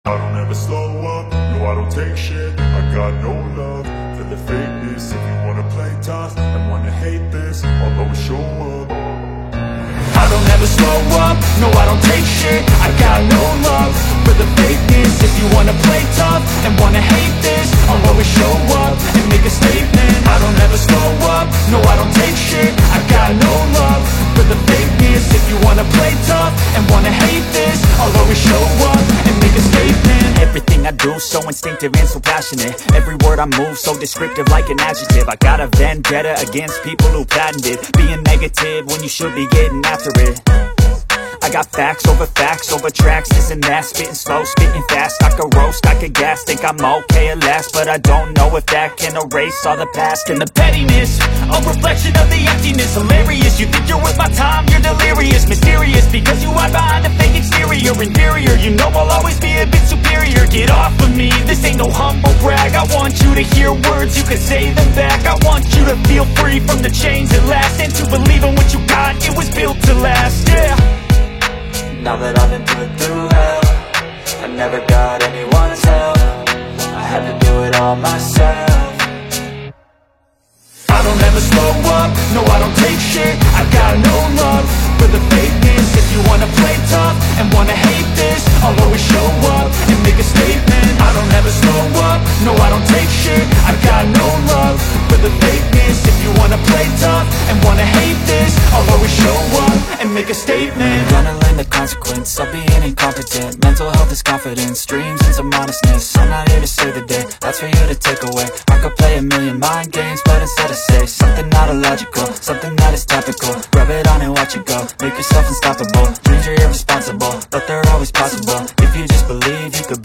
I don't ever slow up, no I don't take shit. I got no love for the fakeness. If you wanna play tough and wanna hate this, I'll always show up. I don't ever slow up, no I don't take shit. I got no love for the fakeness. If you wanna play tough and wanna hate this, I'll always show up and make a statement. I don't ever slow up, no I don't take shit. I got no love for the fakeness. If you wanna play tough and wanna hate this, I'll always show up and make a statement. Everything I do so instinctive and so passionate. Every word I move so descriptive like an adjective. I got a vendetta against people who patented being negative when you should be getting after it. I got facts over tracks, this and that. Spitting slow, spitting fast, I could roast, I could gas. Think I'm okay at last, but I don't know if that can erase all the past. And the pettiness, a reflection of the emptiness. Hilarious, you think you're with my time, you're delirious. Mysterious, because you hide behind a fake exterior. Inferior, you know I'll always be a bit superior. Get off of me, this ain't no humble brag. I want you to hear words, you can say them back. I want you to feel free from the chains at last, and to believe in what you got, it was built to last, yeah. Now that I've been put through hell, I never got anyone's help. I had to do it all myself. I don't ever slow up, no I don't take shit. I got no love for the fakeness. If you wanna play tough and wanna hate this, I'll always show up and make a statement. I don't ever slow up, no I don't take shit. I got no love for the fakeness. If you wanna play tough and wanna hate this, I'll always show up and make a statement. Gonna learn the consequence of being incompetent. Mental health is confidence, dreams and some honestness. I'm not here to save the day, that's for you to take away. I could play a million mind games, but instead I say something not illogical, something that is topical. Rub it on and watch it go, make yourself unstoppable. Dreams are irresponsible, but they're always possible. If you just believe, you could